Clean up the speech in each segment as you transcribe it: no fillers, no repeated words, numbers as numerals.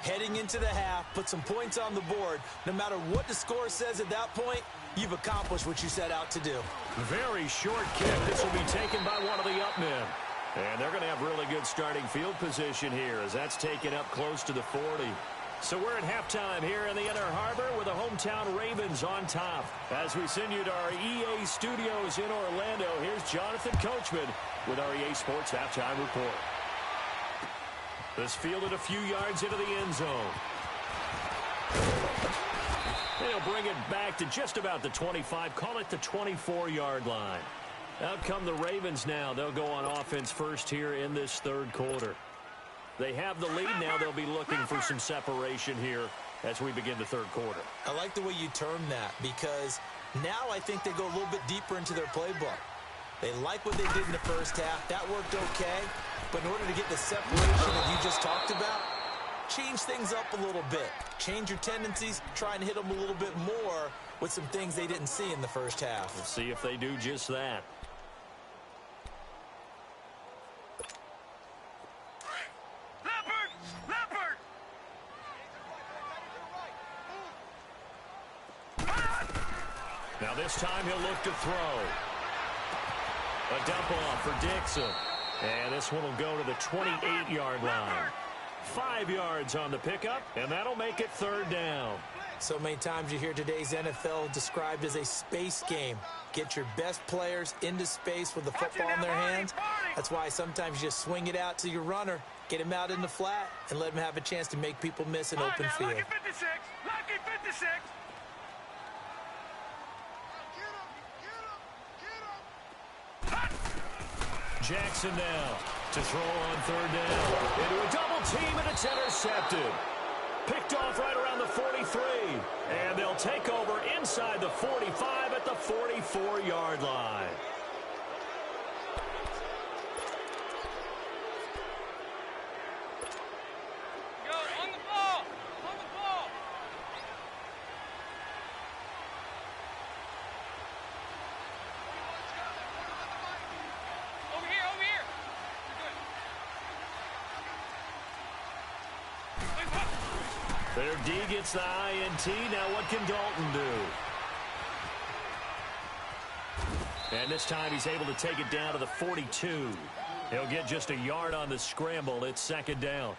heading into the half, put some points on the board. No matter what the score says at that point, you've accomplished what you set out to do. Very short kick. This will be taken by one of the up men. And they're going to have really good starting field position here as that's taken up close to the 40. So we're at halftime here in the Inner Harbor with the hometown Ravens on top. As we send you to our EA studios in Orlando, here's Jonathan Coachman with our EA Sports Halftime Report. This fielded a few yards into the end zone. They'll bring it back to just about the 25, call it the 24-yard line. Out come the Ravens now. They'll go on offense first here in this third quarter. They have the lead now. They'll be looking for some separation here as we begin the third quarter. I like the way you term that because now I think they go a little bit deeper into their playbook. They like what they did in the first half. That worked okay. But in order to get the separation that you just talked about, change things up a little bit. Change your tendencies. Try and hit them a little bit more with some things they didn't see in the first half. We'll see if they do just that. Now this time he'll look to throw. A dump off for Dixon. And this one will go to the 28-yard line. 5 yards on the pickup, and that'll make it third down. So many times you hear today's NFL described as a space game. Get your best players into space with the football in their hands. That's why sometimes you just swing it out to your runner, get him out in the flat, and let him have a chance to make people miss an open field. Lucky 56. Lucky 56. Jackson now to throw on third down. Into a double team, and it's intercepted. Picked off right around the 43. And they'll take over inside the 45 at the 44-yard line. Their D gets the INT. Now what can Dalton do? And this time he's able to take it down to the 42. He'll get just a yard on the scramble. It's second down.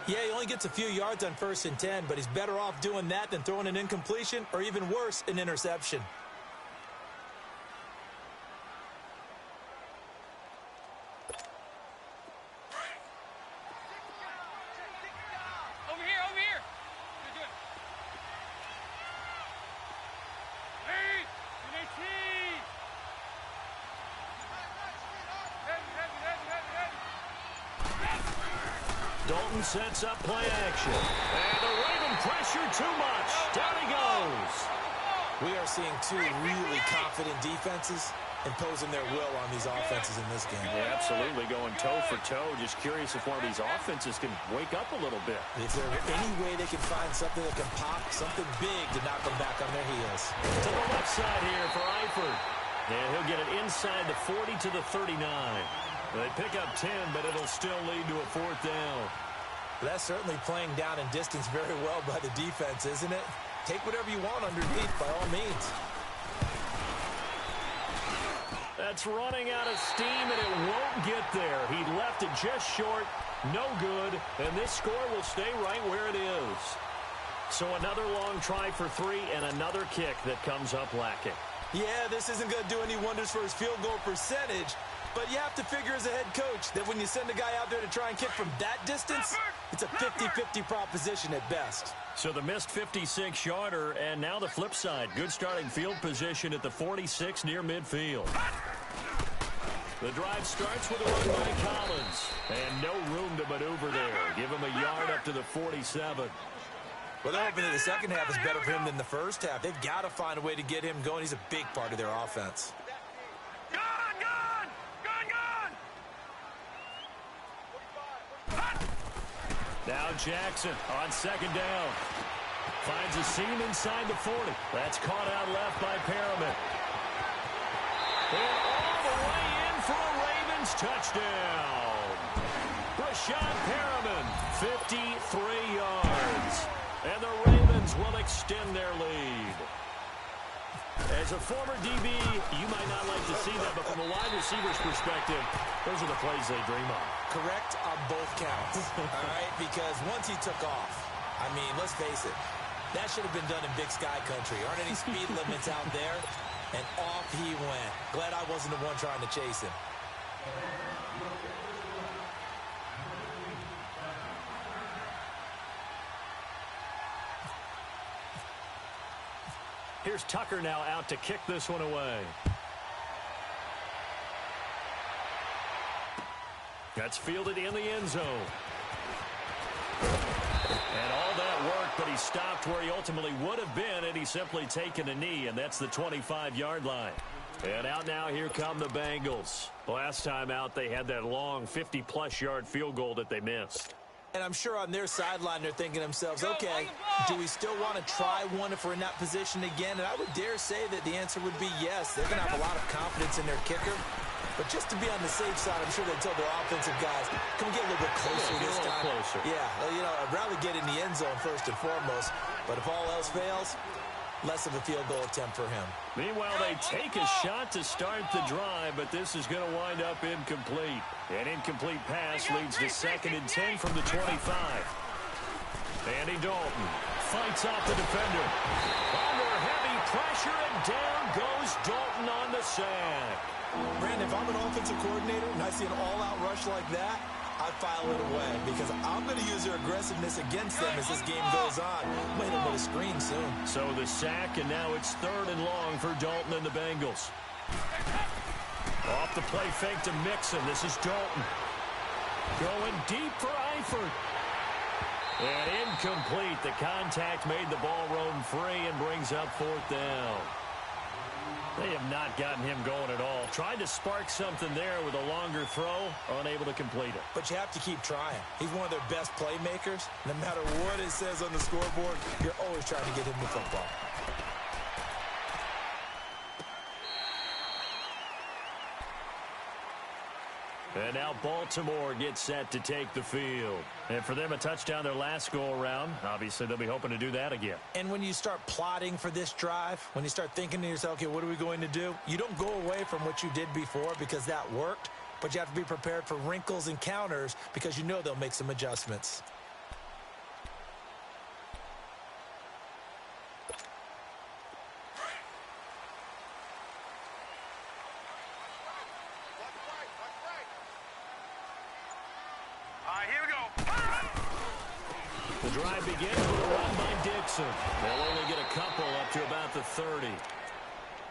Yeah, he only gets a few yards on 1st and 10, but he's better off doing that than throwing an incompletion or even worse, an interception. Dalton sets up play action. And the Raven pressure too much. Down he goes. We are seeing two really confident defenses imposing their will on these offenses in this game. Yeah, absolutely, going toe for toe. Just curious if one of these offenses can wake up a little bit. Is there any way they can find something that can pop, something big to knock them back on their heels? To the left side here for Eifert. And he'll get it inside the 40 to the 39. They pick up 10, but it'll still lead to a fourth down. That's certainly playing down in distance very well by the defense, isn't it? Take whatever you want underneath by all means. That's running out of steam, and it won't get there. He left it just short, no good, and this score will stay right where it is. So another long try for 3 and another kick that comes up lacking. Yeah, this isn't going to do any wonders for his field goal percentage, but you have to figure as a head coach that when you send a guy out there to try and kick from that distance, it's a 50-50 proposition at best. So the missed 56-yarder, and now the flip side. Good starting field position at the 46 near midfield. The drive starts with a run by Collins, and no room to maneuver there. Give him a yard up to the 47. Well, they're hoping that the second half is better for him than the first half. They've got to find a way to get him going. He's a big part of their offense. Now Jackson on second down. Finds a seam inside the 40. That's caught out left by Perriman. And all the way in for a Ravens touchdown. Rashad Perriman, 53 yards. Ravens will extend their lead. As a former DB, you might not like to see that, but from a wide receiver's perspective, those are the plays they dream of. Correct on both counts, all right? Because once he took off, I mean, let's face it, that should have been done in Big Sky Country. Aren't any speed limits out there? And off he went. Glad I wasn't the one trying to chase him. Here's Tucker now out to kick this one away. That's fielded in the end zone. And all that work, but he stopped where he ultimately would have been, and he's simply taken a knee, and that's the 25-yard line. And out now, here come the Bengals. Last time out, they had that long 50-plus yard field goal that they missed. And I'm sure on their sideline they're thinking to themselves, okay, do we still want to try one if we're in that position again? And I would dare say that the answer would be yes. They're going to have a lot of confidence in their kicker. But just to be on the safe side, I'm sure they tell their offensive guys, can we get a little bit closer this time? Closer. Yeah, you know, I'd rather get in the end zone first and foremost. But if all else fails, less of a field goal attempt for him. Meanwhile, they take a shot to start the drive, but this is going to wind up incomplete. An incomplete pass leads to 2nd and 10 from the 25. Andy Dalton fights off the defender. Under heavy pressure, and down goes Dalton on the sack. Brandon, if I'm an offensive coordinator and I see an all-out rush like that, I file it away because I'm going to use their aggressiveness against them as this game goes on. I'm going to hit them with a screen soon. So the sack, and now it's 3rd and long for Dalton and the Bengals. Off the play fake to Mixon. This is Dalton. Going deep for Eifert. And incomplete. The contact made the ball roam free and brings up 4th down. They have not gotten him going at all. Tried to spark something there with a longer throw, unable to complete it. But you have to keep trying. He's one of their best playmakers. No matter what it says on the scoreboard, you're always trying to get him the football. And now Baltimore gets set to take the field. And for them, a touchdown their last go-around. Obviously, they'll be hoping to do that again. And when you start plotting for this drive, when you start thinking to yourself, okay, what are we going to do? You don't go away from what you did before because that worked, but you have to be prepared for wrinkles and counters because you know they'll make some adjustments. Here we go. The drive begins with a run by Dixon. They'll only get a couple up to about the 30.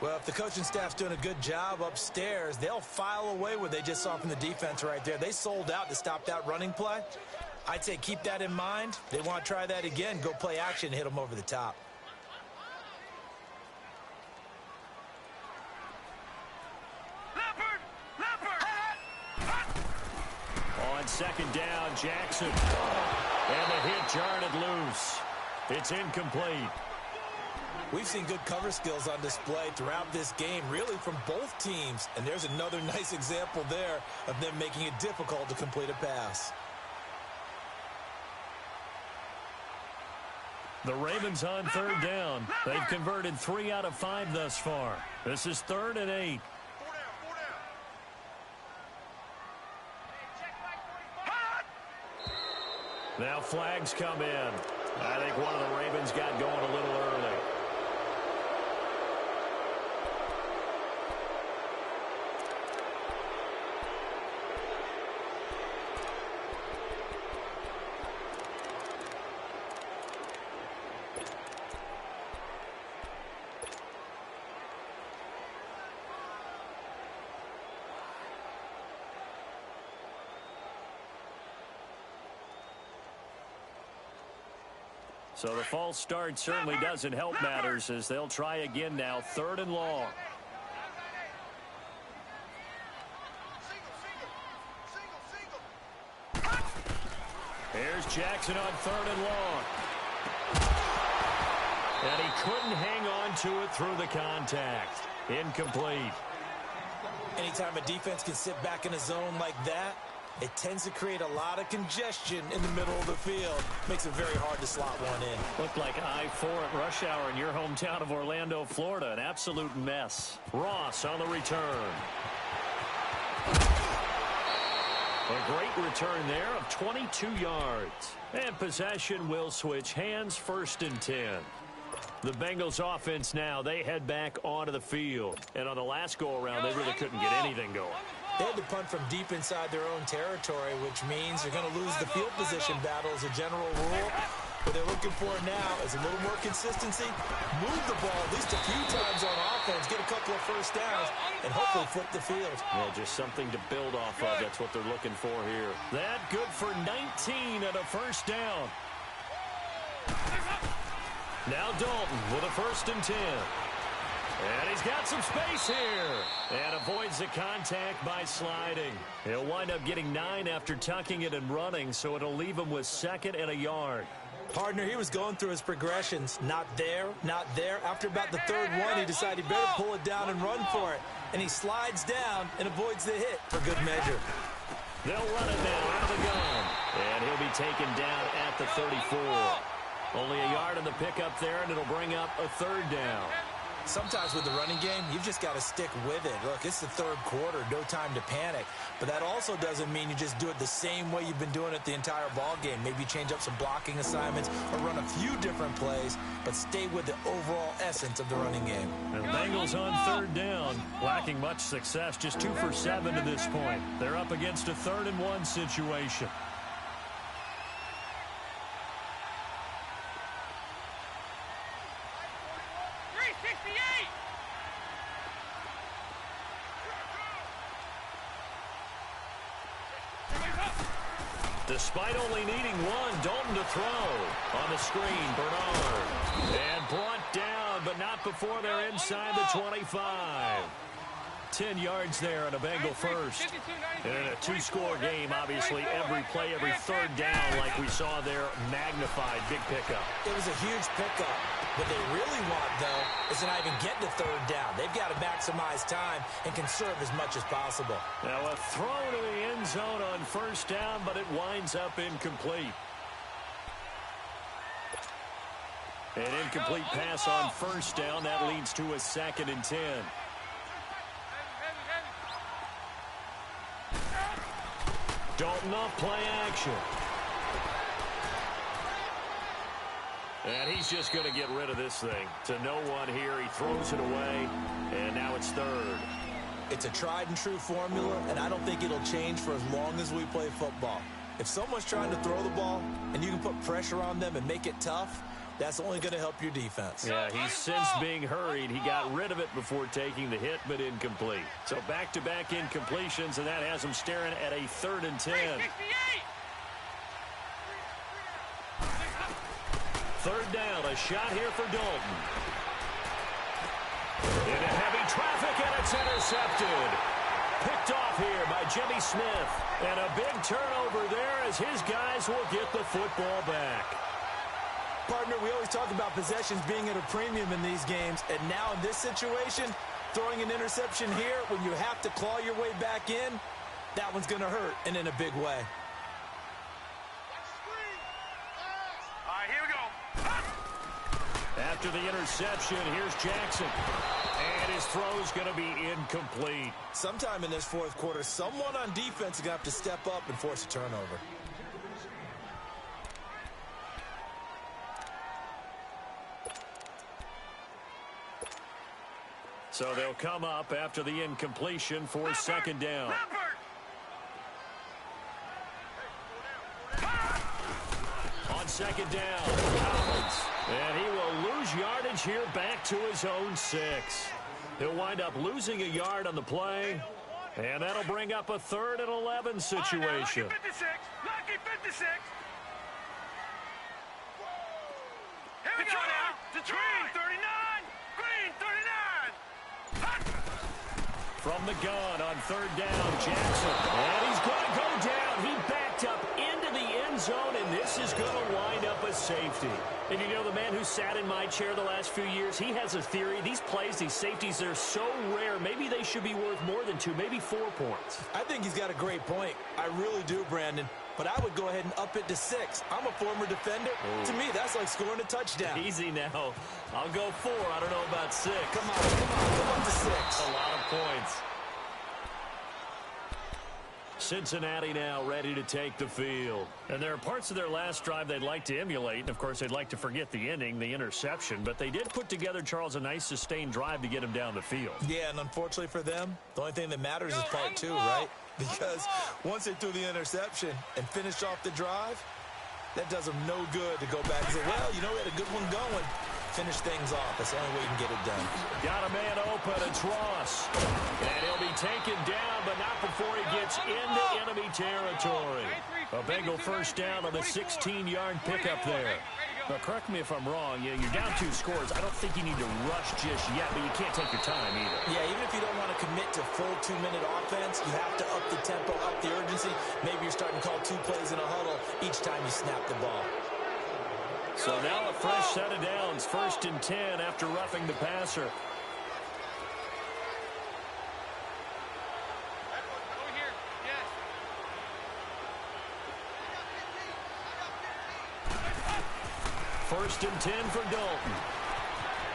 Well, if the coaching staff's doing a good job upstairs, they'll file away what they just saw from the defense right there. They sold out to stop that running play. I'd say keep that in mind. They want to try that again. Go play action, hit them over the top. On 2nd down, Jackson. And the hit jarred loose. It's incomplete. We've seen good cover skills on display throughout this game, really from both teams. And there's another nice example there of them making it difficult to complete a pass. The Ravens on 3rd down. They've converted 3 out of 5 thus far. This is 3rd and 8. Now flags come in. I think one of the Ravens got going a little early. So the false start certainly doesn't help matters as they'll try again now, 3rd and long. Here's Jackson on 3rd and long. And he couldn't hang on to it through the contact. Incomplete. Anytime a defense can sit back in a zone like that, It tends to create a lot of congestion in the middle of the field. Makes it very hard to slot one in. Looked like I-4 at rush hour in your hometown of Orlando, Florida. An absolute mess. Ross on the return. A great return there of 22 yards. And possession will switch hands, 1st and 10. The Bengals offense now, they head back onto the field. And on the last go-around, they really couldn't get anything going. They had to punt from deep inside their own territory, which means they're going to lose the field position battle as a general rule. What they're looking for now is a little more consistency, move the ball at least a few times on offense, get a couple of first downs, and hopefully flip the field. Yeah, just something to build off of. That's what they're looking for here. That good for 19 and a 1st down. Now Dalton with a 1st and 10. And he's got some space here. And avoids the contact by sliding. He'll wind up getting 9 after tucking it and running, so it'll leave him with 2nd and a yard. Partner, he was going through his progressions. Not there, not there. After about the 3rd one, he decided he better pull it down and run for it. And he slides down and avoids the hit for good measure. They'll run it now out of the gun. And he'll be taken down at the 34. Only a yard on the pickup there, and it'll bring up a 3rd down. Sometimes with the running game, you've just got to stick with it. Look, it's the 3rd quarter, no time to panic. But that also doesn't mean you just do it the same way you've been doing it the entire ball game. Maybe change up some blocking assignments or run a few different plays, but stay with the overall essence of the running game. And the Bengals on 3rd down, lacking much success, just 2 for 7 to this point. They're up against a 3rd and 1 situation. Despite only needing 1, Dalton to throw. On the screen, Bernard. And brought down, but not before they're inside the 25. 10 yards there and a Bengal 1st. And in a 2-score game, obviously, every play, every 3rd down, like we saw there, magnified. Big pickup. It was a huge pickup. What they really want, though, is to not even get to 3rd down. They've got to maximize time and conserve as much as possible. Now a throw to the end zone on 1st down, but it winds up incomplete. An incomplete pass on 1st down. That leads to a 2nd and 10. Dalton off play action. And he's just going to get rid of this thing. To no one here. He throws it away. And now it's 3rd. It's a tried and true formula, and I don't think it'll change for as long as we play football. If someone's trying to throw the ball and you can put pressure on them and make it tough, that's only going to help your defense. Yeah, he's since being hurried. He got rid of it before taking the hit, but incomplete. So back-to-back incompletions, and that has him staring at a 3rd and 10. 3rd down, a shot here for Dalton. Into heavy traffic, and it's intercepted. Picked off here by Jimmy Smith. And a big turnover there as his guys will get the football back. Partner, we always talk about possessions being at a premium in these games, and now in this situation, throwing an interception here when you have to claw your way back in, that one's going to hurt, and in a big way. All right, here we go. After the interception, here's Jackson. And his throw's going to be incomplete. Sometime in this 4th quarter, someone on defense is going to have to step up and force a turnover. So they'll come up after the incompletion for 2nd down. On 2nd down, Collins. And he will lose yardage here back to his own 6. He'll wind up losing a yard on the play. And that'll bring up a 3rd and 11 situation. Lucky 56. Lucky 56. Here we go now. Green 39. Green 39. From the gun on 3rd down, Jackson. And he's going to go down. He backed up into the end zone, and this is going to wind up a safety. And you know, the man who sat in my chair the last few years, he has a theory. These plays, these safeties, they're so rare. Maybe they should be worth more than 2, maybe 4 points. I think he's got a great point. I really do, Brandon. But I would go ahead and up it to 6. I'm a former defender. Ooh. To me, that's like scoring a touchdown. Easy now. I'll go 4. I don't know about 6. Come up to 6. A lot of points. Cincinnati now ready to take the field. And there are parts of their last drive they'd like to emulate. And, of course, they'd like to forget the ending, the interception. But they did put together, Charles, a nice sustained drive to get him down the field. Yeah, and unfortunately for them, the only thing that matters is part 2, right? Because once they threw the interception and finished off the drive, that does them no good to go back and say, well, you know, we had a good one going. Finish things off. That's the only way you can get it done. Got a man open. It's Ross. And he'll be taken down, but not before he gets into enemy territory. A Bengal first down on the 16-yard pickup there. Now, correct me if I'm wrong. You're down 2 scores. I don't think you need to rush just yet, but you can't take your time either. Yeah, even if you don't want to commit to full 2-minute offense, you have to up the tempo, up the urgency. Maybe you're starting to call 2 plays in a huddle each time you snap the ball. So now a fresh set of downs. 1st and 10 after roughing the passer. First and 10 for Dalton.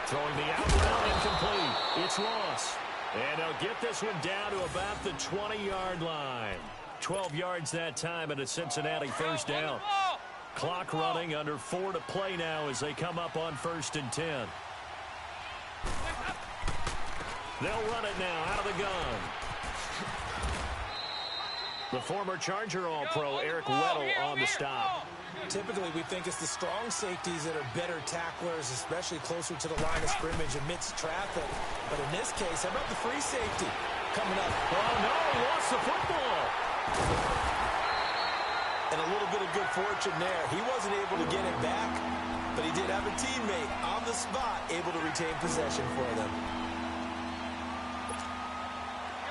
Throwing the out route incomplete. It's Ross. And they'll get this one down to about the 20-yard line. 12 yards that time and a Cincinnati first down. Clock running, under 4 to play now as they come up on 1st and 10. They'll run it now out of the gun. The former Charger All-Pro Eric Weddle on the stop. Typically, we think it's the strong safeties that are better tacklers, especially closer to the line of scrimmage amidst traffic. But in this case, how about the free safety coming up? Oh, no, he lost the football. And a little bit of good fortune there. He wasn't able to get it back, but he did have a teammate on the spot able to retain possession for them.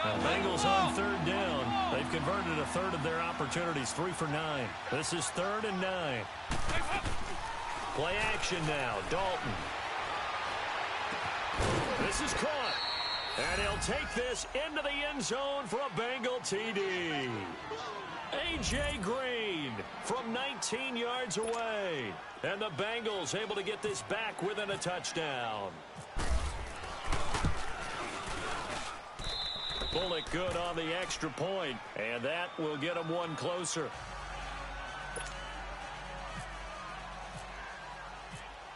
The Bengals on 3rd down. They've converted a third of their opportunities, 3 for 9. This is 3rd and 9. Play action now, Dalton. This is caught. And he'll take this into the end zone for a Bengal TD. A.J. Green from 19 yards away. And the Bengals able to get this back within a touchdown. Bullock good on the extra point, and that will get them one closer.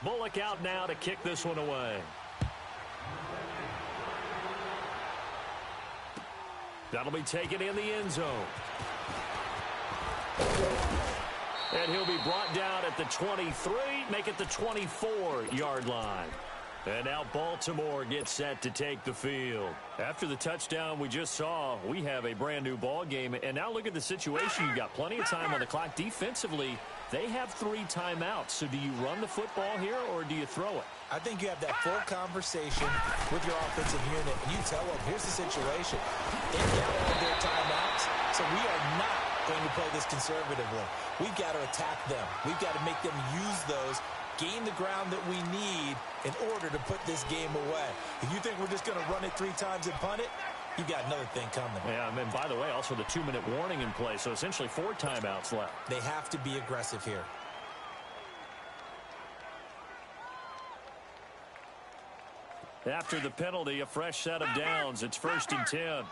Bullock out now to kick this one away. That'll be taken in the end zone. And he'll be brought down at the 23, make it the 24-yard line. And now Baltimore gets set to take the field. After the touchdown we just saw, we have a brand-new ball game. And now look at the situation. You've got plenty of time on the clock. Defensively, they have 3 timeouts. So do you run the football here or do you throw it? I think you have that full conversation with your offensive unit, and you tell them, here's the situation. They've got all of their timeouts, so we are not going to play this conservatively. We've got to attack them. We've got to make them use those, gain the ground that we need in order to put this game away. If you think we're just going to run it 3 times and punt it, you got another thing coming. Yeah, and by the way, also the 2-minute warning in play, so essentially 4 timeouts left. They have to be aggressive here. After the penalty, a fresh set of downs. It's 1st and 10.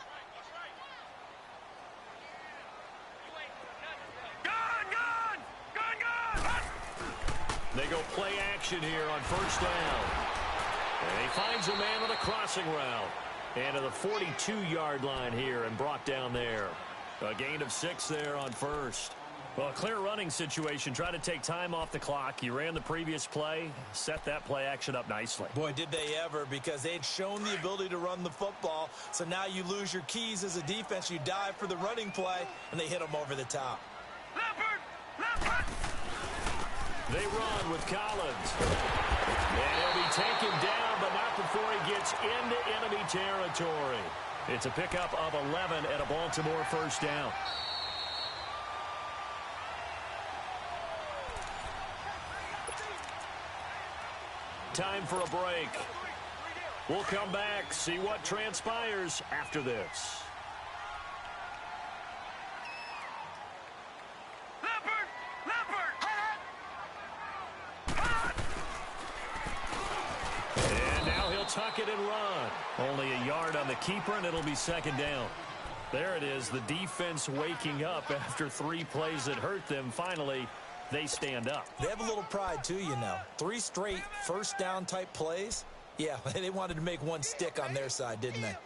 They go play action here on 1st down. And he finds a man on a crossing route. And to the 42-yard line here and brought down there. A gain of 6 there on 1st. Well, a clear running situation. Try to take time off the clock. You ran the previous play, set that play action up nicely. Boy, did they ever, because they had shown the ability to run the football. So now you lose your keys as a defense. You dive for the running play, and they hit them over the top. They run with Collins. And he'll be taken down, but not before he gets into enemy territory. It's a pickup of 11 at a Baltimore first down. Time for a break. We'll come back, see what transpires after this. And now he'll tuck it and run. Only a yard on the keeper, and it'll be second down. There it is, the defense waking up after 3 plays that hurt them. Finally, they stand up. They have a little pride, too, you know. 3 straight first down type plays. Yeah, they wanted to make one stick on their side, didn't they?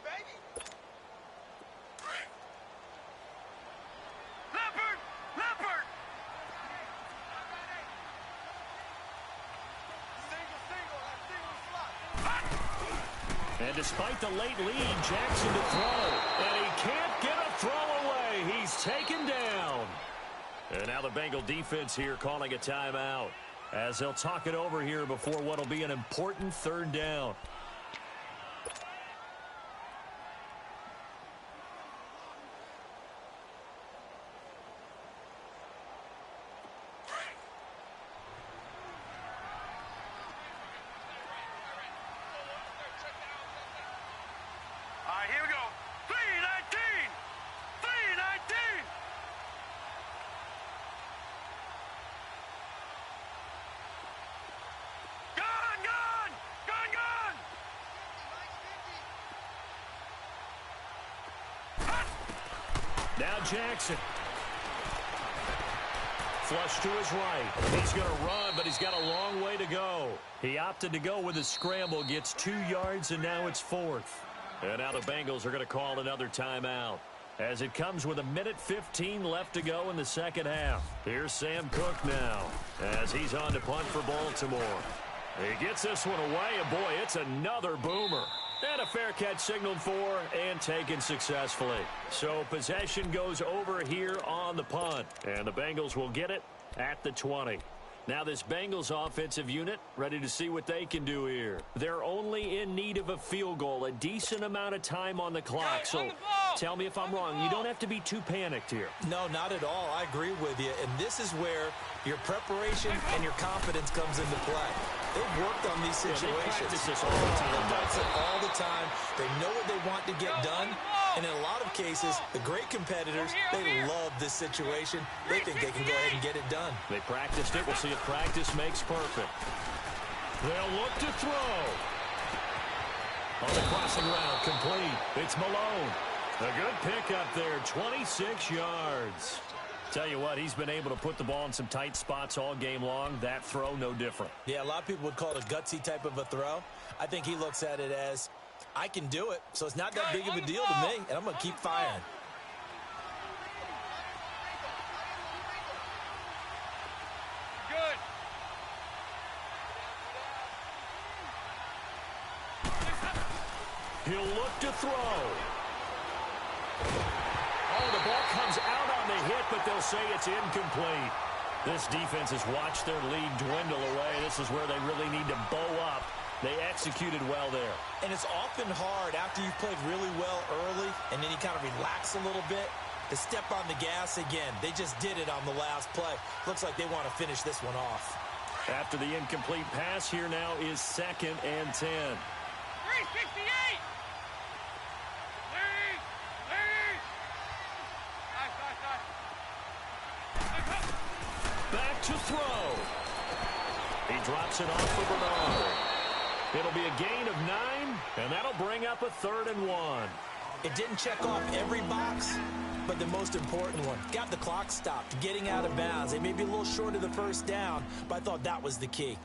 And despite the late lead, Jackson to throw. And he can't get a throw away. He's taken down. And now the Bengal defense here calling a timeout as they'll talk it over here before what will be an important third down. Here we go. 319. 319. Gone, gone. Gone, gone. Now Jackson. Flush to his right. He's going to run, but he's got a long way to go. He opted to go with a scramble, gets 2 yards, and now it's 4th. And now the Bengals are going to call another timeout as it comes with 1:15 left to go in the second half. Here's Sam Cook now as he's on to punt for Baltimore. He gets this one away, and boy, it's another boomer. And a fair catch signaled for and taken successfully. So possession goes over here on the punt, and the Bengals will get it at the 20. Now this Bengals offensive unit ready to see what they can do here. They're only in need of a field goal, a decent amount of time on the clock. So tell me if I'm wrong. You don't have to be too panicked here. No, not at all. I agree with you. And this is where your preparation and your confidence comes into play. They've worked on these situations. They practice this all the time. They practice it all the time. They know what they want to get done. And in a lot of cases, the great competitors, they love this situation. They think they can go ahead and get it done. They practiced it. We'll see if practice makes perfect. They'll look to throw. On the crossing route, complete. It's Malone. A good pickup there, 26 yards. Tell you what, he's been able to put the ball in some tight spots all game long. That throw, no different. Yeah, a lot of people would call it a gutsy type of a throw. I think he looks at it as, I can do it, so it's not that big of a deal to me, and I'm going to keep firing. Good. He'll look to throw. Oh, the ball comes out on the hit, but they'll say it's incomplete. This defense has watched their lead dwindle away. This is where they really need to bow up. They executed well there. And it's often hard after you've played really well early and then you kind of relax a little bit to step on the gas again. They just did it on the last play. Looks like they want to finish this one off. After the incomplete pass, here now is 2nd and 10. 368. Back to throw. He drops it off for Bernard. It'll be a gain of 9, and that'll bring up a 3rd and 1. It didn't check off every box, but the most important one. Got the clock stopped, getting out of bounds. They may be a little short of the first down, but I thought that was the key.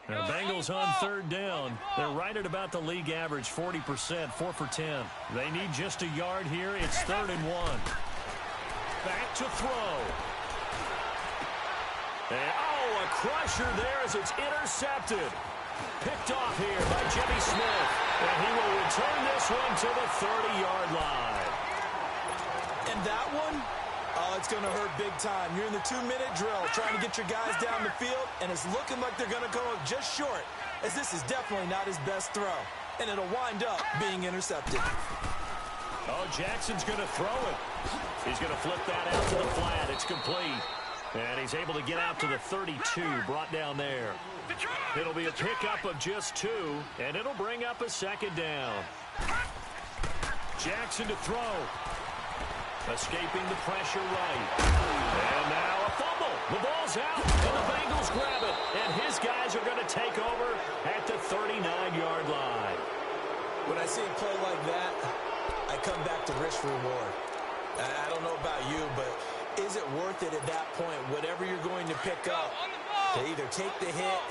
And the Bengals on 3rd down. They're right at about the league average, 40%, 4 for 10. They need just a yard here. It's 3rd and 1. Back to throw. And, oh, a crusher there as it's intercepted. Picked off here by Jimmy Smith. And he will return this one to the 30-yard line. And that one, it's going to hurt big time. You're in the 2-minute drill trying to get your guys down the field, and it's looking like they're going to go just short, as this is definitely not his best throw. And it'll wind up being intercepted. Oh, Jackson's going to throw it. He's going to flip that out to the flat. It's complete. And he's able to get out to the 32, brought down there. It'll be a pickup of just 2, and it'll bring up a second down. Jackson to throw. Escaping the pressure right. And now a fumble. The ball's out, and the Bengals grab it. And his guys are going to take over at the 39-yard line. When I see a play like that, I come back to risk reward. I don't know about you, but is it worth it at that point, whatever you're going to pick up, to either take the hit,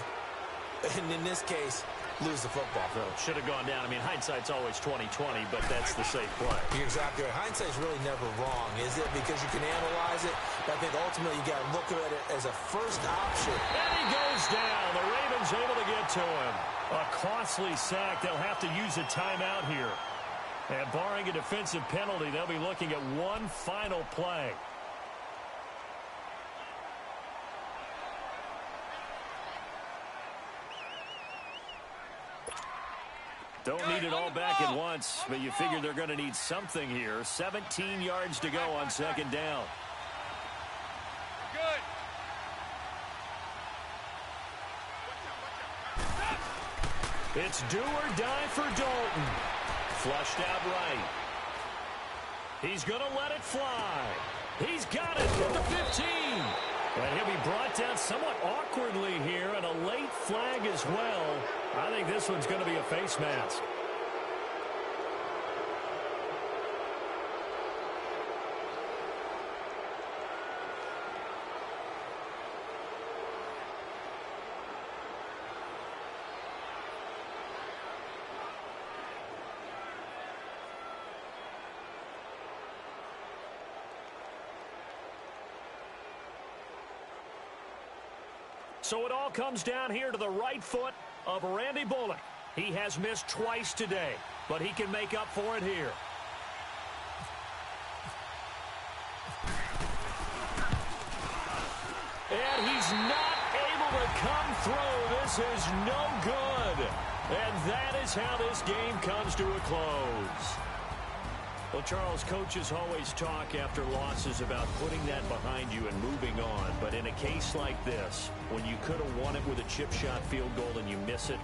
and in this case, lose the football? So should have gone down. I mean, hindsight's always 20/20, but that's the safe play. You're exactly right. Hindsight's really never wrong, is it? Because you can analyze it, but I think ultimately you got to look at it as a first option. And he goes down. The Ravens able to get to him. A costly sack. They'll have to use a timeout here. And barring a defensive penalty, they'll be looking at one final play. Don't need it all back at once, but you figure they're going to need something here. 17 yards to go on second down. Good. It's do or die for Dalton. Flushed out right. He's going to let it fly. He's got it at the 15. And he'll be brought down somewhat awkwardly here, and a late flag as well. I think this one's going to be a face mask. So it all comes down here to the right foot of Randy Bullock. He has missed twice today, but he can make up for it here. And he's not able to come through. This is no good. And that is how this game comes to a close. Well, Charles, coaches always talk after losses about putting that behind you and moving on. But in a case like this, when you could have won it with a chip shot field goal and you miss it,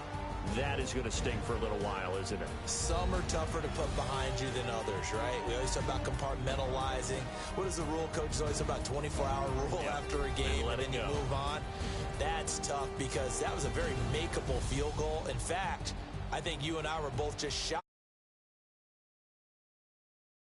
that is going to sting for a little while, isn't it? Some are tougher to put behind you than others, right? We always talk about compartmentalizing. What is the rule? Coaches always talk about 24-hour rule after a game, and then you move on. That's tough because that was a very makeable field goal. In fact, I think you and I were both just shocked.